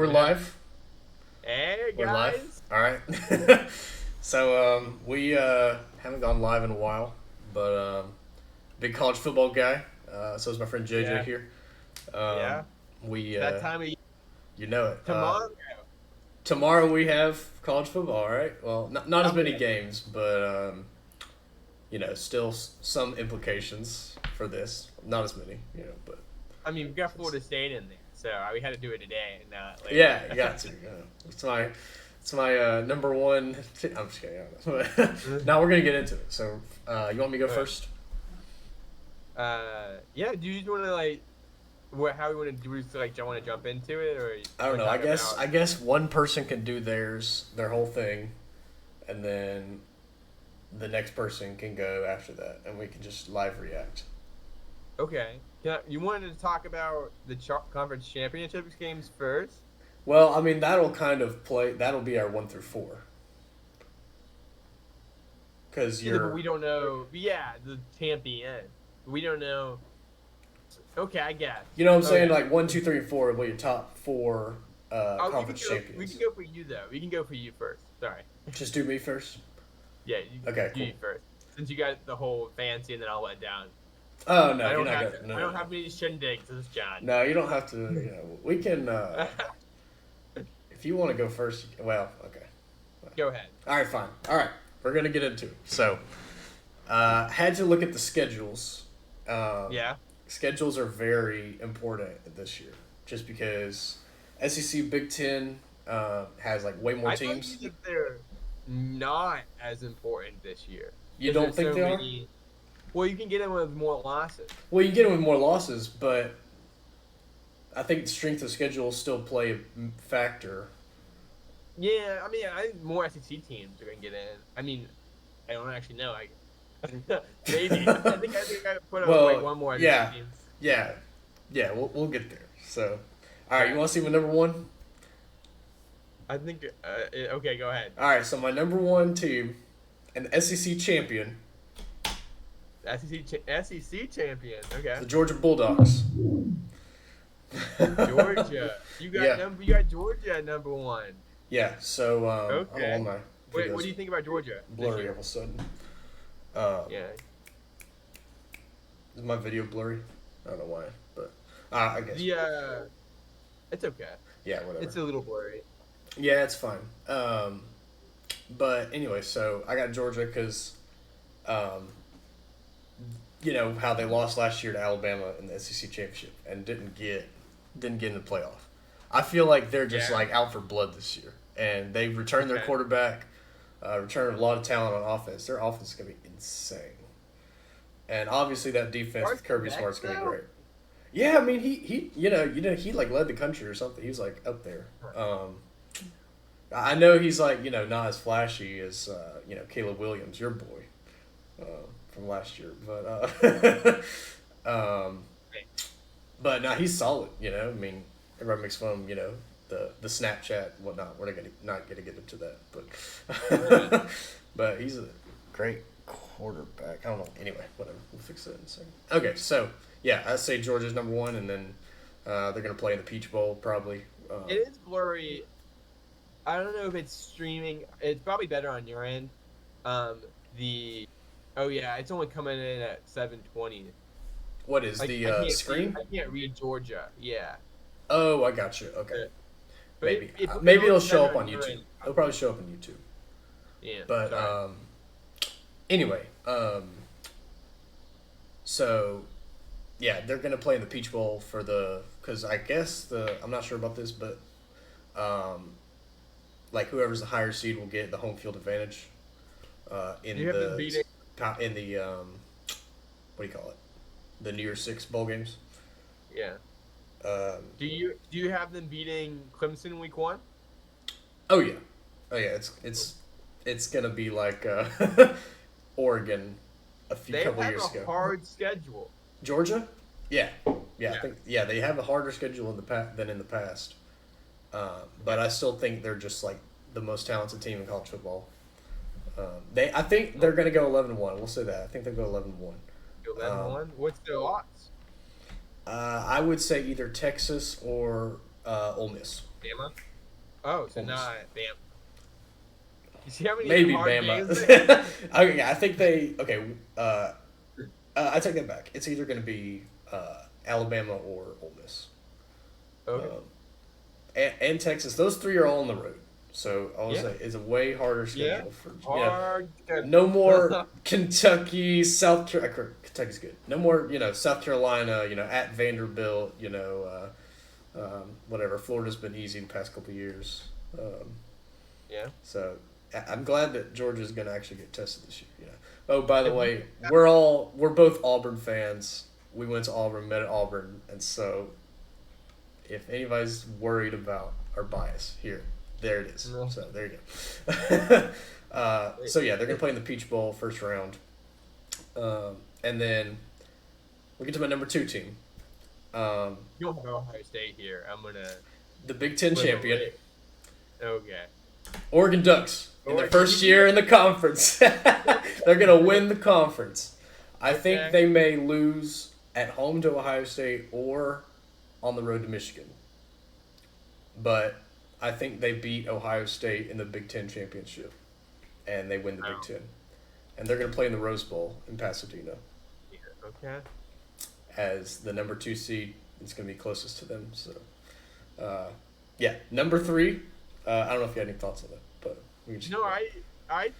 we're live. Hey We're live. guys. All right. So we haven't gone live in a while, but big college football guy. So is my friend JJ Yeah, here. Um, yeah. we That time of year. you know it. Tomorrow. Tomorrow we have college football. All right. Well, not as I'm many in. games, but still some implications for this. Not as many, but I mean, we got Florida State in there, so we had to do it today and not later. yeah, you got to. It's my number one. I'm just kidding. Now we're gonna get into it. So, you want me to go first? Yeah. Do you just want to how we want to do? We just, do you want to jump into it, or I don't know. I talk guess about? I guess one person can do their whole thing, and then the next person can go after that, and we can just live react. Okay. You wanted to talk about the conference championships games first? Well, I mean that'll kind of play. That'll be our 1 through 4. Because Yeah, but you're, we don't know. Yeah, the champion. We don't know. Okay, I guess. you know what I'm saying? Okay. Like 1, 2, 3, and 4 will be your top 4 Oh, conference we can champions. go for you though. We can go for you first. Sorry. Just do me first. Yeah, Okay, you cool. first. Since you got the whole fancy, and then I'll let down. Oh no, I you're don't not have gonna. to, No, I no, don't no. have any shindigs. This is John. No, you don't have to. We can. If you want to go first, well, okay. Go ahead. All right, fine. All right, we're gonna get into it. So, had to look at the schedules. Yeah. Schedules are very important this year, just because SEC Big Ten has like way more I thought teams. you said they're not as important this year. You 'Cause don't there's think so they are? many. Well, you can get them with more losses. Well, you get them with more losses, but I think the strength of schedule still play a factor. Yeah, I mean, I think more SEC teams are gonna get in. I mean, I don't actually know. Maybe. I put up Well, one more yeah. SEC team. Yeah, yeah, we'll get there. So, all right, you want to see my number one? I think. Okay, go ahead. All right, so my number one team, an SEC champion, SEC champion. Okay. the Georgia Bulldogs. Georgia. Yeah. You got Georgia at number one. Yeah. So, I don't Okay. know, my Wait, what video's do you think about Georgia? this blurry year? all of a sudden. Yeah. Is my video blurry? I don't know why, but I guess. It's okay. Yeah, whatever. It's a little blurry. Yeah, it's fine. But anyway, so I got Georgia because, you know how they lost last year to Alabama in the SEC championship and didn't get in the playoff. I feel like they're just Yeah. like out for blood this year, and they returned their Okay. quarterback, returned a lot of talent on offense. Their offense is gonna be insane, and obviously that defense with Kirby Quarterback, Smart's gonna be though? great. Yeah, I mean he he like led the country or something. He was like up there. I know he's like not as flashy as Caleb Williams, your boy, from last year, but but no, he's solid. I mean, everybody makes fun of the Snapchat and whatnot. We're not gonna get into that, but but he's a great quarterback. I don't know. Anyway, whatever. We'll fix that in a second. Okay, so yeah, I say Georgia's number one, and then they're gonna play in the Peach Bowl probably. It is blurry. I don't know if it's streaming. It's probably better on your end. It's only coming in at 720. What is Like, the I can't screen? I can't read Georgia. Yeah. Oh, I got you. Okay. But Maybe. it Maybe it'll looks show better up on your YouTube. end. It'll probably show up on YouTube. Yeah. But sorry. anyway, so yeah, they're gonna play in the Peach Bowl because I guess I'm not sure about this, but like whoever's the higher seed will get the home field advantage in You have them beating. in the what do you call it? The New Year's Six bowl games. Yeah. Um, Do you have them beating Clemson week 1? oh yeah, it's gonna be like Oregon a They couple have years a ago. hard schedule. Georgia, yeah, I Yeah. think they have a harder schedule than in the past, but I still think they're just like the most talented team in college football. I think they're gonna go 11-1. We'll say that. I think they'll go 11-1. 11-1. What's the odds? I would say either Texas or Ole Miss. Bama. Oh, so Ole Miss. not Bama. You see how many Maybe hard Bama. games they have? Okay, I think they. Okay, I take that back. It's either going to be Alabama or Ole Miss. Okay. And Texas. Those three are all on the road. So I would say it's a way harder Yeah. schedule for Hard. no more Kentucky, South Carolina. Kentucky's good. No more South Carolina. At Vanderbilt. Whatever. Florida's been easy the past couple of years. Yeah. So I'm glad that Georgia's going to actually get tested this year. Oh, by the way, we're both Auburn fans. We went to Auburn, met at Auburn, and so if anybody's worried about our bias here, there it is. No. So there you go. So yeah, they're gonna play in the Peach Bowl first round, and then we get to my number 2 team. You don't have Ohio State here. I'm gonna. The Big Ten champion, Okay. Oregon Ducks, in their first year in the conference. They're gonna win the conference. I think they may lose at home to Ohio State or on the road to Michigan. But I think they beat Ohio State in the Big Ten championship, and they win the Big Ten. And they're going to play in the Rose Bowl in Pasadena. Yeah, okay. As the number 2 seed, it's going to be closest to them. So, number 3. I don't know if you had any thoughts on that, but we can just. No, I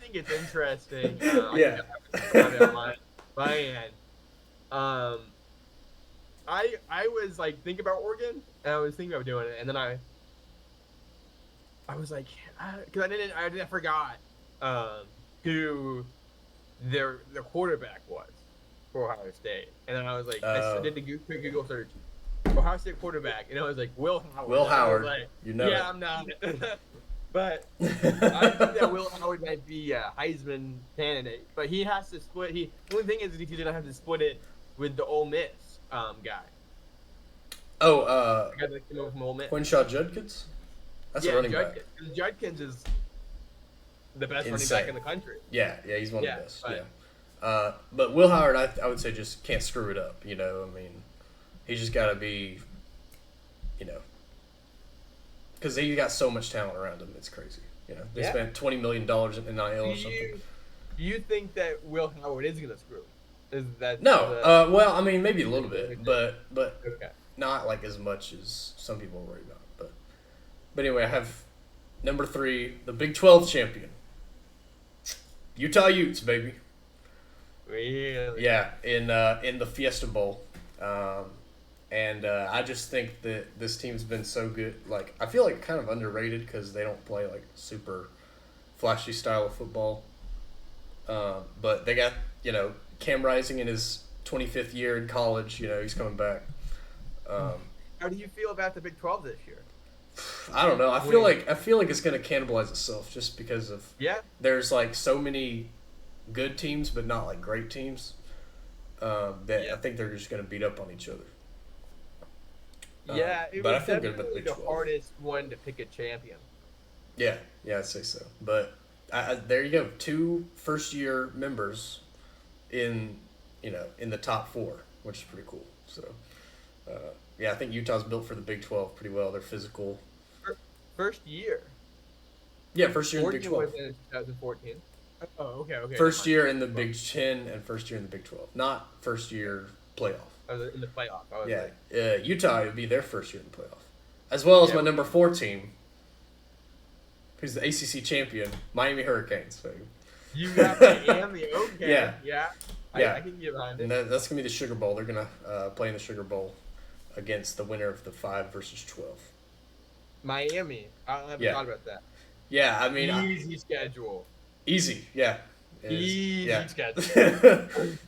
think it's interesting. Yeah. My end. I was like thinking about Oregon, and I was thinking about doing it, and then I was like, because I forgot who their quarterback was for Ohio State, and then I was like, I did the quick Google search, Ohio State quarterback, and I was like, Will Howard. Will Howard, like, Yeah, I'm not. But I think that Will Howard might be a Heisman candidate, but he has to split. The only thing is he's gonna have to split it with the Ole Miss guy. Oh, The guy that came over from Ole Miss. Quinshaw Judkins? That's a running back. Judkins is the best running back in the country. Yeah, he's one of the best. But Will Howard, I would say, just can't screw it up. I mean, he's just got to be, because he got so much talent around him. It's crazy. They spent $20 million in NIL or something. Do you think that Will Howard is gonna screw? Is that no? Well, I mean, maybe a little bit, but okay. Not like as much as some people are worried about. But anyway, I have number 3, the Big 12 champion, Utah Utes, baby. Really? Yeah, in the Fiesta Bowl. And I just think that this team's been so good. Like, I feel like kind of underrated because they don't play like super flashy style of football. But they got, Cam Rising in his 25th year in college. He's coming back. How do you feel about the Big 12 this year? I don't know. I feel like it's going to cannibalize itself just because of there's like so many good teams but not like great teams that I think they're just going to beat up on each other. It but was I feel good about the Big 12. Hardest one to pick a champion. Yeah, I'd say so. But there you go, 2 first-year members in the top 4, which is pretty cool. So, I think Utah's built for the Big 12 pretty well. They're physical. First year. Yeah, first year in the Big 12. Was in 2014. Oh, okay. First year in the Big 10 and first year in the Big 12, not first year playoff. I was in the playoff. Utah would be their first year in the playoff, as well as my number 4 team, who's the ACC champion, Miami Hurricanes. So. You got Miami, okay. Yeah. I can get behind it. And that's gonna be the Sugar Bowl. They're gonna play in the Sugar Bowl against the winner of the 5 versus 12. Miami. I haven't thought about that. Yeah, I mean easy schedule. Easy, yeah. Easy schedule.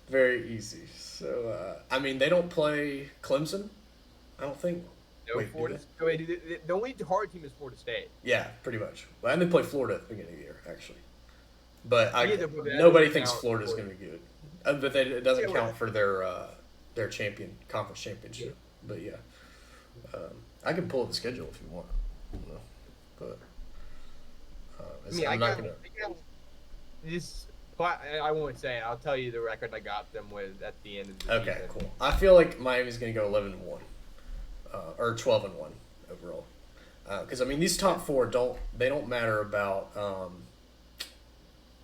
Very easy. So, I mean, they don't play Clemson, I don't think. No, the only hard team is Florida State. Yeah, pretty much. Well, and they play Florida at the beginning of the year, actually. But nobody thinks Florida's going to be good. But it doesn't count for their conference championship. But, I can pull up the schedule if you want. But I'm not going to. I won't say it. I'll tell you the record I got them with at the end of the season. Okay, cool. I feel like Miami's going to go 11-1, or 12-1 overall. Because I mean, these top four don't matter about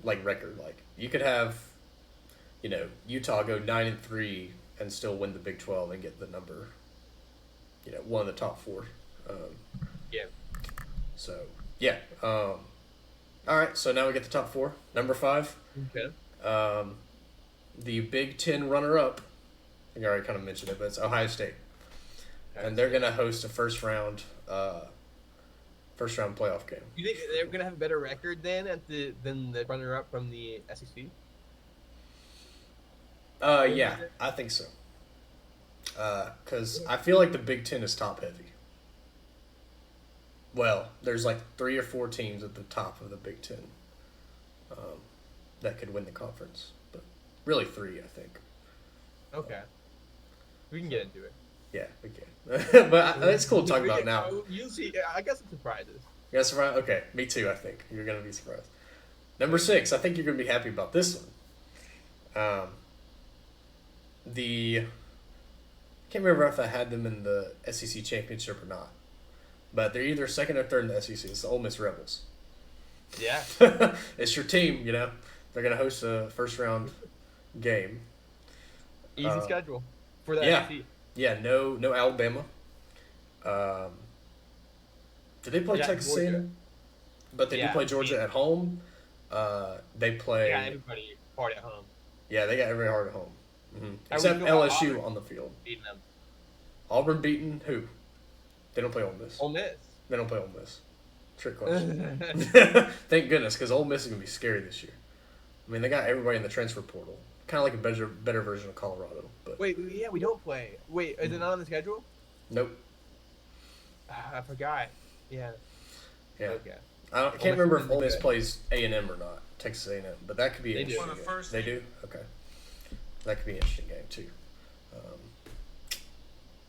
like record. Like you could have, Utah go 9-3 and still win the Big 12 and get the number, one of the top four. Yeah. So yeah. All right. So now we get the top four. Number 5. Okay. The Big 10 runner-up. I think I already kind of mentioned it, but it's Ohio State, and they're gonna host a first round playoff game. You think they're gonna have a better record than the runner-up from the SEC? Yeah, I think so. Because I feel like the Big 10 is top heavy. Well, there's like 3 or 4 teams at the top of the Big 10 that could win the conference, but really 3, I think. Okay. We can get into it. Yeah, we can. But it's cool to talk about now. You'll see. I got some surprises. You got surprised? Okay, me too, I think. You're going to be surprised. Number 6, I think you're going to be happy about this one. I can't remember if I had them in the SEC championship or not, but they're either second or third in the SEC. It's the Ole Miss Rebels. Yeah. It's your team, They're going to host a first round game. Easy schedule for the yeah. SEC. Yeah, no Alabama. Did they play Texas A&M? But they do play Georgia at home. They play. They got everybody hard at home. Yeah, they got everybody hard at home. Mm-hmm. Except LSU on the field. Beating them. Auburn beaten who? They don't play Ole Miss. Ole Miss. They don't play Ole Miss. Trick question. Thank goodness, because Ole Miss is going to be scary this year. I mean, they got everybody in the transfer portal. Kind of like a better version of Colorado. But Wait, yeah, we don't play. Wait, is it not on the schedule? Nope. I forgot. Yeah. Yeah. Okay. I can't remember if Ole Miss plays A&M or not, Texas A&M, but that could be an interesting game. They do? Okay. That could be an interesting game, too.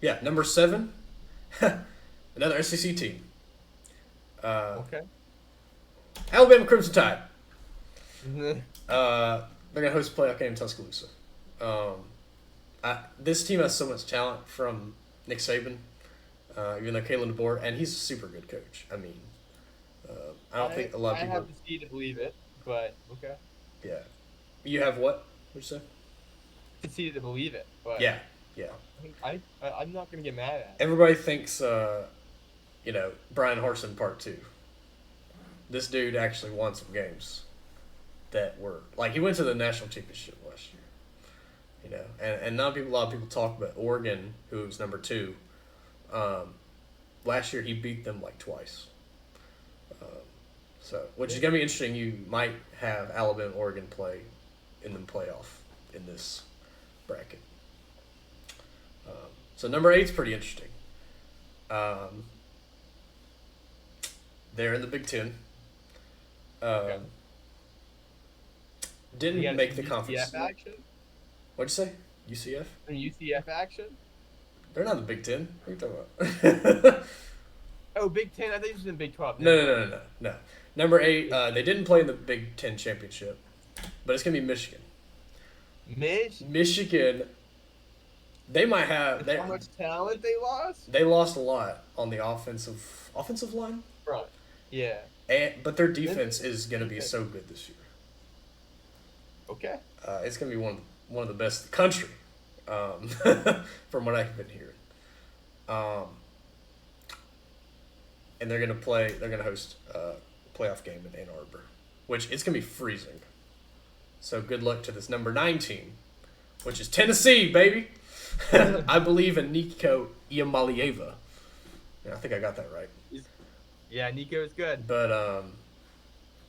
Yeah, number 7, another SEC team. Okay. Alabama Crimson Tide. They're going to host a playoff game in Tuscaloosa. This team has so much talent from Nick Saban, even though Kalen DeBoer, and he's a super good coach. I mean, I don't think a lot of people... I have to see to believe it, but okay. Yeah. You have what? What'd you say? To see to believe it, but... Yeah. I'm not going to get mad at it. Everybody thinks, Brian Harsin Part 2. This dude actually won some games that were... Like, he went to the national championship last year. And a lot of people talk about Oregon, who was number 2. Last year, he beat them, like, twice. Which is going to be interesting. You might have Alabama and Oregon play in the playoff in this bracket. So number 8's pretty interesting. They're in the Big 10. Okay. Didn't make the conference. UCF action? What'd you say? UCF? UCF action? They're not in the Big 10. What are you talking about? Oh, Big 10? I think it's in Big 12. No. Number 8, they didn't play in the Big 10 championship, but it's going to be Michigan. Michigan, they might have... How much talent they lost? They lost a lot on the offensive line. Right. Yeah. But their defense is going to be so good this year. Okay. It's going to be one of the best in the country, from what I've been hearing. And they're going to host a playoff game in Ann Arbor, which it's going to be freezing. So good luck to this number 9 team, which is Tennessee, baby. I believe in Nico Iamaleava. Yeah, I think I got that right. Yeah, Nico is good. But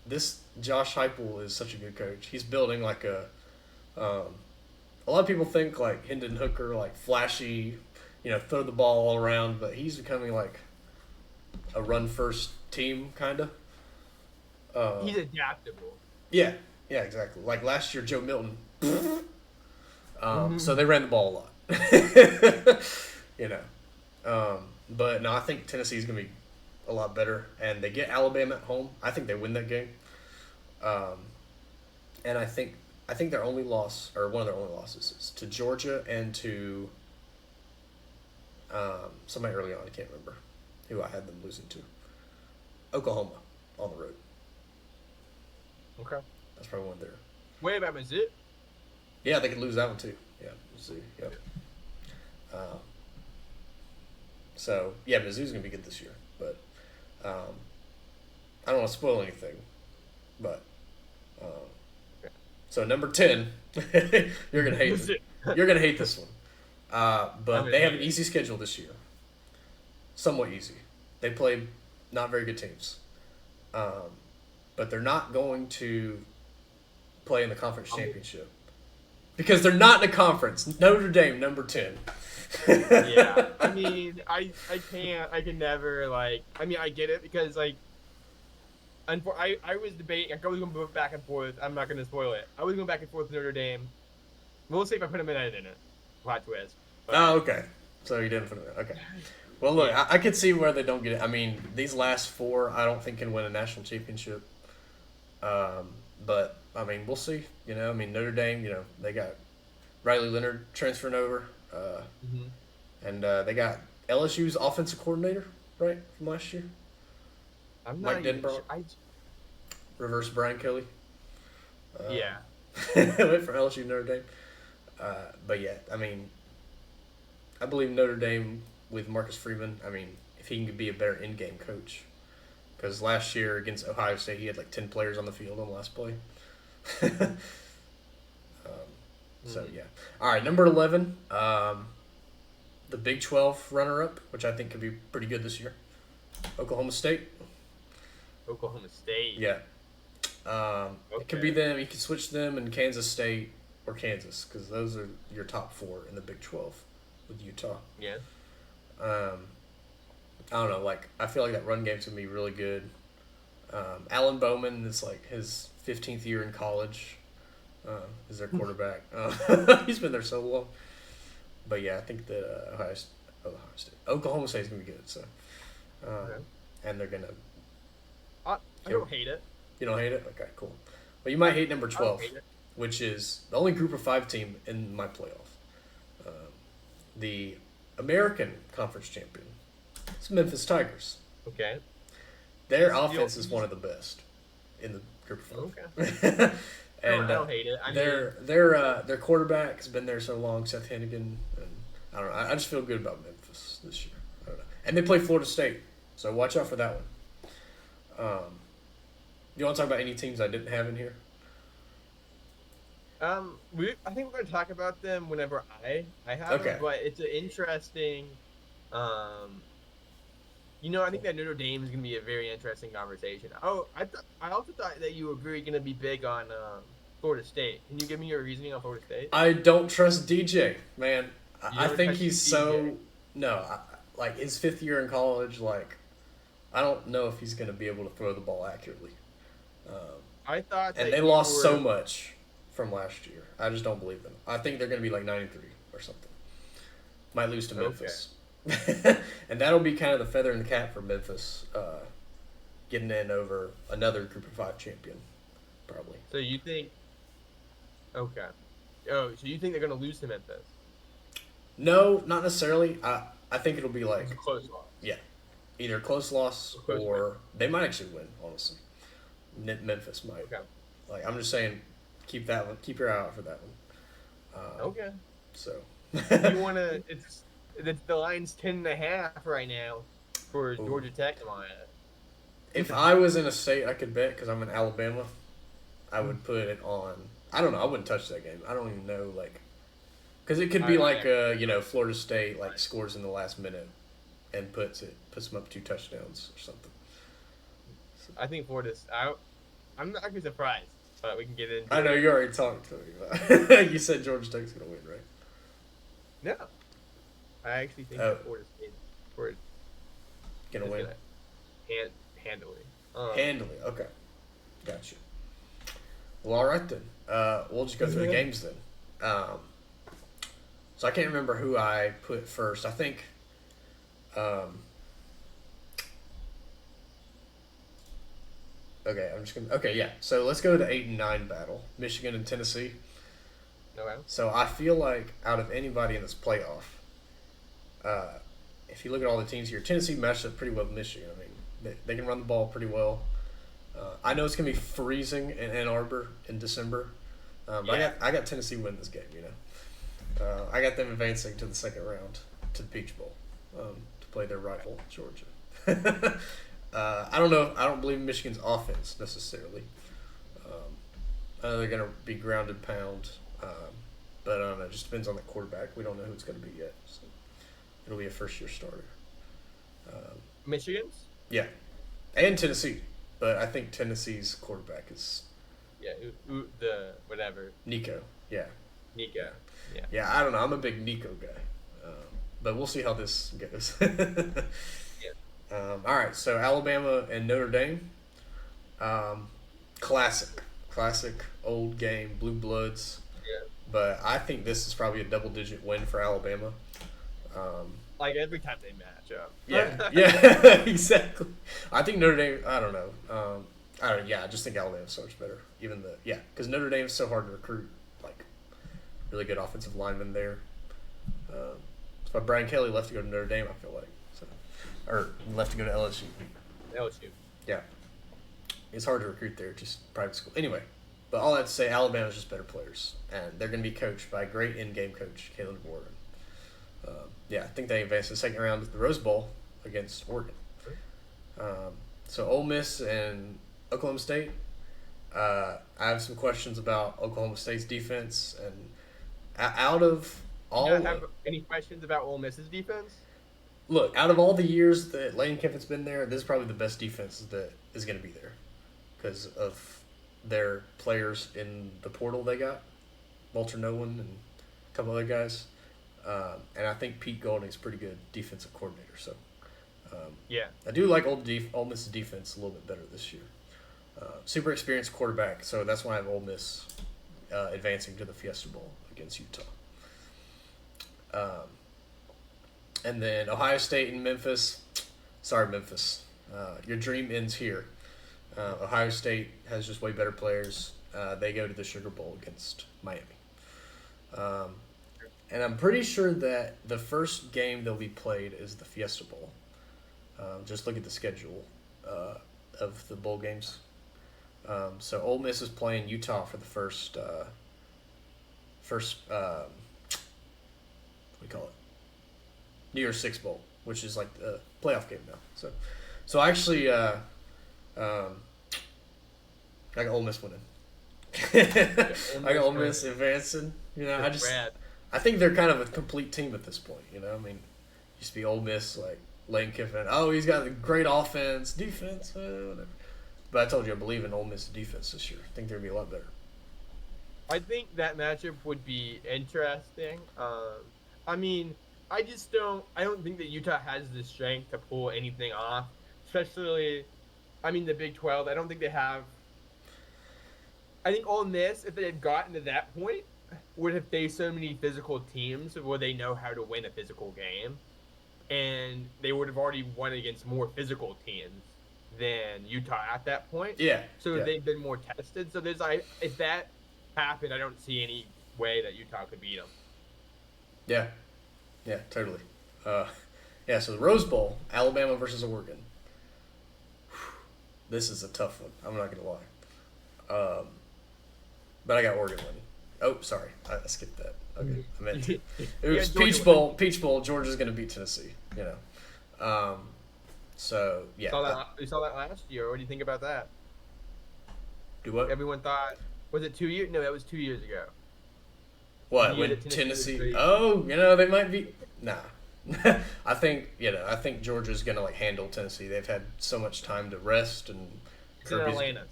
this Josh Heupel is such a good coach. He's building like a lot of people think like Hendon Hooker, like flashy, throw the ball all around, but he's becoming like a run-first team, kind of. He's adaptable. Yeah, exactly. Like last year, Joe Milton. So they ran the ball a lot. But no, I think Tennessee's going to be a lot better. And they get Alabama at home. I think they win that game. And I think their only loss, or one of their only losses, is to Georgia and to somebody early on. I can't remember who I had them losing to. Oklahoma on the road. Okay. That's probably one there. Wait about Mizzou? Yeah, they could lose that one too. Yeah, Mizzou. Yep. So yeah, Mizzou's gonna be good this year, but I don't want to spoil anything. But so number 10, you're gonna hate it. You're gonna hate this one. But they have an easy schedule this year. Somewhat easy. They play not very good teams. But they're not going to play in the conference championship. Because they're not in a conference. Notre Dame, number 10. Yeah. I mean, I can never, like, I mean, I get it because, like, I was debating, I was going to go back and forth. I'm not going to spoil it. I was going back and forth with Notre Dame. We'll see if I put them in, I didn't. Plot twist. But, oh, okay. So you didn't put them in. Okay. Well, look, yeah. I could see where they don't get it. I mean, these last 4, I don't think can win a national championship. But, I mean, we'll see. You know, I mean, Notre Dame, you know, they got Riley Leonard transferring over. And they got LSU's offensive coordinator, right, from last year? I'm not Mike Denbrock. Reverse Brian Kelly. Yeah. Went for LSU Notre Dame. But, yeah, I mean, I believe Notre Dame with Marcus Freeman, I mean, if he can be a better in-game coach. Because last year against Ohio State, he had like 10 players on the field on the last play. So, yeah. All right, number 11, the Big 12 runner-up, which I think could be pretty good this year. Oklahoma State. Oklahoma State. Yeah. It could be them. You could switch them and Kansas State or Kansas because those are your top 4 in the Big 12 with Utah. Yeah. I don't know, like, I feel like that run game's going to be really good. Alan Bowman is, like, his 15th year in college is their quarterback. He's been there so long. But, yeah, I think that Oklahoma State's going to be good. So, and they're going to... I don't hate it. You don't hate it? Okay, cool. Well, you might hate number 12, which is the only Group of 5 team in my playoff. The American Conference champion. It's Memphis Tigers. Okay. Their offense is one of the best in the Group of 5. Okay. And I don't hate it. their quarterback has been there so long, Seth Hennigan. And I don't know. I just feel good about Memphis this year. I don't know. And they play Florida State, so watch out for that one. You want to talk about any teams I didn't have in here? I think we're going to talk about them whenever I have them, but it's an interesting. I think that Notre Dame is going to be a very interesting conversation. Oh, I also thought that you were very going to be big on Florida State. Can you give me your reasoning on Florida State? I don't trust DJ, man. I think he's so like his 5th year in college. Like, I don't know if he's going to be able to throw the ball accurately. I thought, and they lost so much from last year. I just don't believe them. I think they're going to be like 9-3 or something. Might lose to Memphis. Okay. And that'll be kind of the feather in the cap for Memphis, getting in over another Group of 5 champion, probably. So you think? Okay. Oh, so you think they're going to lose to Memphis? No, not necessarily. I think it'll be like a close loss. Yeah, either a close loss or they might actually win. Honestly, Memphis might. Okay. Like, I'm just saying, keep your eye out for that one. Okay. So. You want to? The line's 10.5 right now for Georgia Tech. If I was in a state I could bet, because I'm in Alabama, I would put it on. I don't know. I wouldn't touch that game. I don't even know, like, because it could be Florida State like scores in the last minute and puts them up 2 touchdowns or something. So, I think Florida's out. I'm not actually surprised, but we can get into. I know you already talked to me about it. You said Georgia Tech's gonna win, right? No. I actually think that Florida State gonna win handily. Handily, okay, gotcha. Well, all right then. We'll just go through the games then. So I can't remember who I put first. I think. Okay, I'm just gonna. Okay, yeah. So let's go to 8 and 9 battle. Michigan and Tennessee. Okay. So I feel like out of anybody in this playoff, if you look at all the teams here, Tennessee matched up pretty well with Michigan. I mean, They can run the ball pretty well. I know it's gonna be freezing in Ann Arbor in December. But I got Tennessee win this game. I got them advancing to the second round to the Peach Bowl to play their rival Georgia. I don't know. I don't believe in Michigan's offense necessarily. I know they're gonna be ground and pound, but I don't know. It just depends on the quarterback. We don't know who it's gonna be yet. So it'll be a first-year starter. Michigan's? Yeah, and Tennessee, but I think Tennessee's quarterback is the whatever. Nico. Yeah. Nico. Yeah. Yeah, I don't know. I'm a big Nico guy, but we'll see how this goes. All right, so Alabama and Notre Dame. Classic old game, blue bloods. Yeah. But I think this is probably a double-digit win for Alabama. Like every time they match up. Yeah, exactly. I think Notre Dame. I don't know. I just think Alabama's so much better. Because Notre Dame is so hard to recruit. Like, really good offensive linemen there. So Brian Kelly left to go to Notre Dame. I feel like, or left to go to LSU. LSU. Yeah, it's hard to recruit there. Just private school. Anyway, but all that to say, Alabama's just better players, and they're going to be coached by a great in-game coach, Caleb Warren. I think they advanced to the second round of the Rose Bowl against Oregon. So Ole Miss and Oklahoma State. I have some questions about Oklahoma State's defense, and out of all, you have any questions about Ole Miss's defense? Look, out of all the years that Lane Kiffin's been there, this is probably the best defense that is going to be there because of their players in the portal they got, Walter Nolan and a couple other guys. And I think Pete Golding's a pretty good defensive coordinator. So, I do like Ole Miss's defense a little bit better this year. Super experienced quarterback, so that's why I have Ole Miss advancing to the Fiesta Bowl against Utah. And then Ohio State and Memphis. Sorry, Memphis. Your dream ends here. Ohio State has just way better players. They go to the Sugar Bowl against Miami. And I'm pretty sure that the first game they'll be played is the Fiesta Bowl. Just look at the schedule of the bowl games. So Ole Miss is playing Utah for the first what do we call it? New Year's Six Bowl, which is like the playoff game now. So actually, I got Ole Miss winning. I got Ole Miss advancing. I think they're kind of a complete team at this point. I mean, used to be Ole Miss like Lane Kiffin. Oh, he's got a great offense, defense, whatever. But I told you I believe in Ole Miss defense this year. I think they're gonna be a lot better. I think that matchup would be interesting. I mean, I don't think that Utah has the strength to pull anything off. Especially, the Big 12. I don't think they have. I think Ole Miss, if they had gotten to that point, would have faced so many physical teams where they know how to win a physical game. And they would have already won against more physical teams than Utah at that point. Yeah. So they've been more tested. So if that happened, I don't see any way that Utah could beat them. Yeah. Yeah, totally. So the Rose Bowl, Alabama versus Oregon. This is a tough one. I'm not going to lie. But I got Oregon winning. Oh, sorry. I skipped that. Okay. I meant to. It was Peach Bowl. Peach Bowl. Georgia's going to beat Tennessee. So, yeah. You saw that last year. What do you think about that? Do what? Everyone thought, was it 2 years? No, that was 2 years ago. What, when Tennessee? Oh, they might be. Nah. I think Georgia's going to handle Tennessee. They've had so much time to rest and. It's in Atlanta.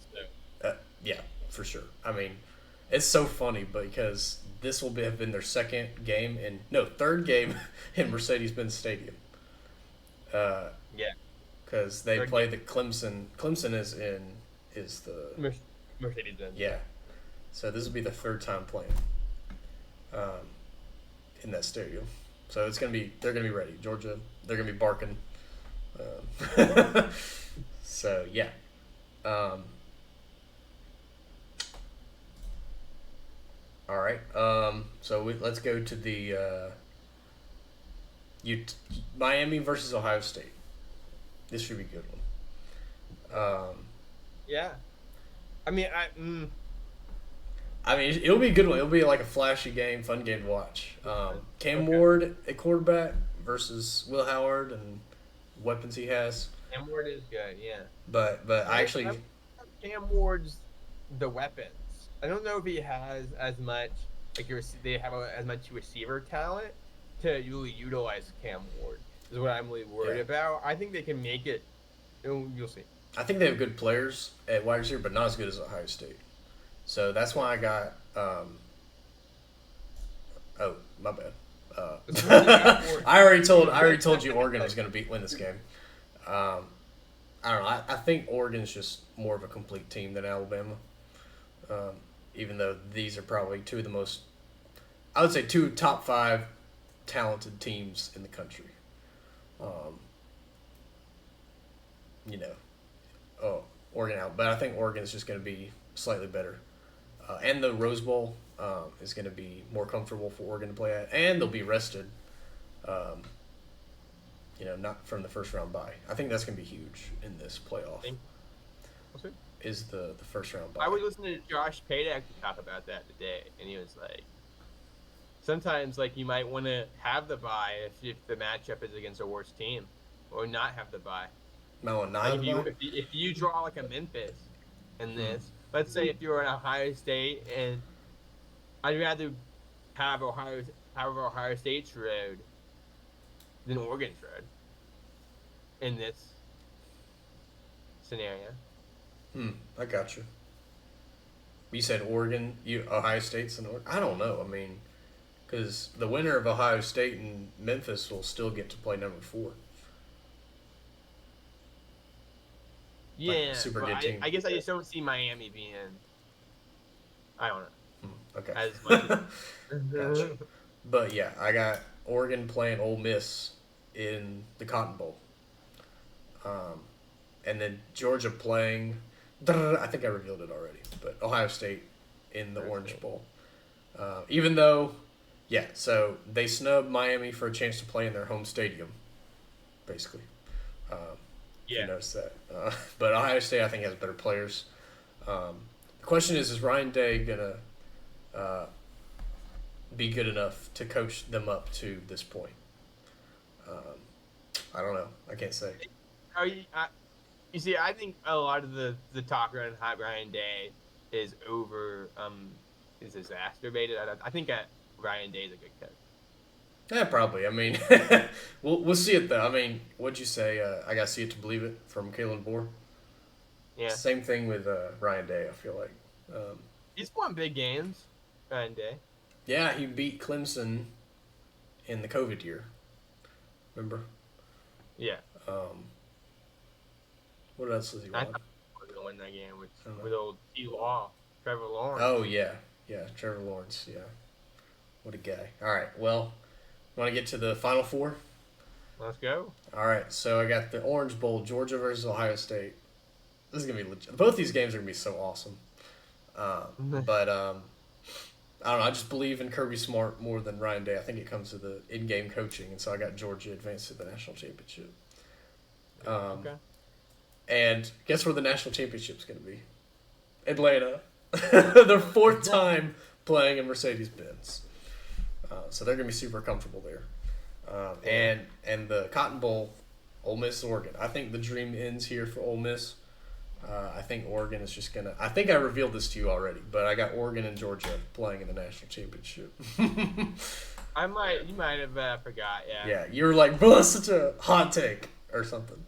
So. Yeah, for sure. I mean, it's so funny because this will have been their third game in Mercedes-Benz Stadium. Yeah. Because they play the Clemson. Clemson is the Mercedes-Benz. Yeah. So this will be the third time playing in that stadium. So they're gonna be ready. Georgia, they're gonna be barking. So yeah. All right. So let's go to the Miami versus Ohio State. This should be a good one. Yeah. I mean, I mean, it'll be a good one. It'll be like a flashy game, fun game to watch. Cam okay. Ward at quarterback versus Will Howard and weapons he has. Cam Ward is good, yeah. But I actually, I Cam Ward's the weapons. I don't know if he has as much they have as much receiver talent to really utilize Cam Ward. Is what I'm really worried about. I think they can make it. You'll see. I think they have good players at wide receiver, but not as good as Ohio State. So that's why I got. Oh, my bad. I already told you Oregon was going to win this game. I don't know. I think Oregon's just more of a complete team than Alabama. Even though these are probably two of the most, I would say, two top 5 talented teams in the country. Oregon out, but I think Oregon is just going to be slightly better. And the Rose Bowl is going to be more comfortable for Oregon to play at, and they'll be rested. Not from the first round bye. I think that's going to be huge in this playoff. Is the first round bye. I was listening to Josh Paydak talk about that today, and he was like, sometimes you might want to have the bye if the matchup is against a worse team, or not have the bye. No, not if you draw a Memphis in this, let's say if you're in Ohio State, and I'd rather have Ohio State's road than Oregon's road in this scenario. I got you. You said Oregon, Ohio State's in Oregon. I don't know. I mean, because the winner of Ohio State and Memphis will still get to play number 4. Yeah, super good team. I guess I just don't see Miami being. I don't know. Okay. As much. Gotcha. But yeah, I got Oregon playing Ole Miss in the Cotton Bowl, and then Georgia playing. I think I revealed it already, but Ohio State in the Orange Bowl. Even though, so they snubbed Miami for a chance to play in their home stadium, basically. If you noticed that. But Ohio State, I think, has better players. The question is Ryan Day going to be good enough to coach them up to this point? I don't know. I can't say. You see, I think a lot of the talk around Ryan Day is exacerbated. I think Ryan Day is a good coach. Yeah, probably. I mean, we'll see it though. I mean, what'd you say? I got to see it to believe it from Kalen Bohr. Yeah. Same thing with Ryan Day. I feel like he's won big games. Ryan Day. Yeah, he beat Clemson in the COVID year. Remember? Yeah. What else was he won? I thought he was going to win that game with old T-Law, Trevor Lawrence. Oh yeah, Trevor Lawrence. Yeah, what a guy. All right, well. Want to get to the Final Four? Let's go. All right, so I got the Orange Bowl, Georgia versus Ohio State. This is going to be legit. Both these games are going to be so awesome. But I don't know. I just believe in Kirby Smart more than Ryan Day. I think it comes to the in-game coaching, and so I got Georgia advanced to the national championship. Okay. And guess where the national championship's going to be? Atlanta. Their 4th time playing in Mercedes-Benz. So they're going to be super comfortable there. And the Cotton Bowl, Ole Miss, Oregon. I think the dream ends here for Ole Miss. I think Oregon is just going to – I think I revealed this to you already, but I got Oregon and Georgia playing in the national championship. You might have forgot, yeah. Yeah, you were like, bro, that's such a hot take or something.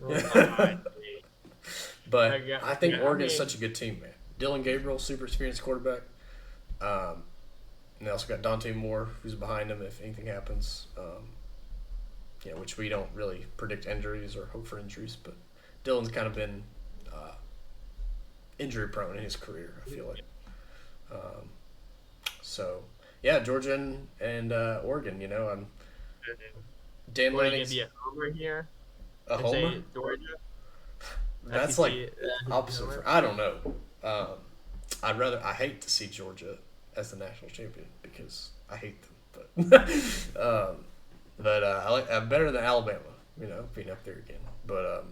But I think Oregon's such a good team, man. Dylan Gabriel, super experienced quarterback. And they also got Dante Moore, who's behind him if anything happens. Which we don't really predict injuries or hope for injuries, but Dylan's kind of been injury prone in his career, I feel like. Georgia and Oregon. I'm Dan Lanning's be a homer here. A homer? Georgia. That's opposite. I don't know. I hate to see Georgia as the national champion because I hate them, but I'm better than Alabama, being up there again. But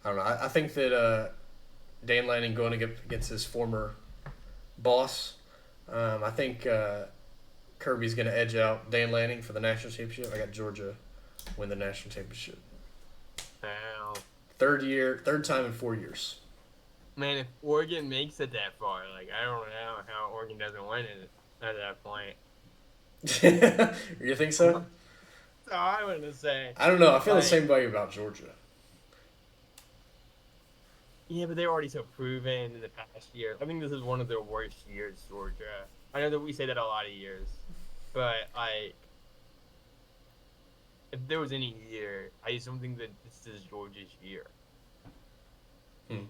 I don't know. I think that Dan Lanning going against his former boss. I think Kirby's going to edge out Dan Lanning for the national championship. I got Georgia win the national championship. Wow. Third time in 4 years. Man, if Oregon makes it that far, like I don't know how Oregon doesn't win it at that point. You think so? So I want to say. I don't know. I feel the same way about Georgia. Yeah, but they're already so proven in the past year. I think this is one of their worst years, Georgia. I know that we say that a lot of years, but like, if there was any year, I just don't think that this is Georgia's year.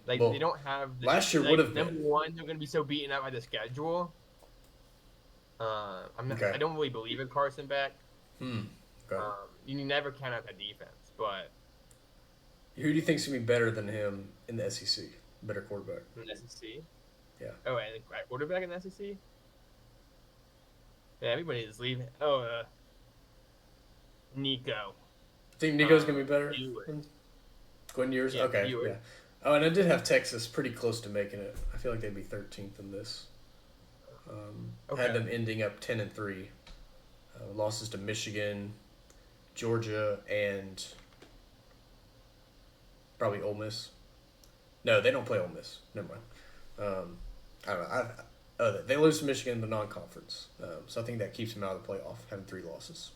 Like, well, they don't have. Last year would have been. Number one, they're going to be so beaten up by the schedule. I'm not. Okay. I don't really believe in Carson back. Okay. You never count out that defense, but. Who do you think's gonna be better than him in the SEC? Better quarterback. In the SEC? Yeah. Oh, and quarterback in the SEC? Yeah, everybody is leaving. Oh, Nico. Think Nico's gonna be better? Quinn Ewers? Yeah, okay. Ewers. Yeah. Oh, and I did have Texas pretty close to making it. I feel like they'd be 13th in this. Okay. Had them ending up 10-3. Losses to Michigan, Georgia, and probably Ole Miss. No, they don't play Ole Miss. Never mind. I don't know. They lose to Michigan in the non-conference. So I think that keeps them out of the playoff, having 3 losses.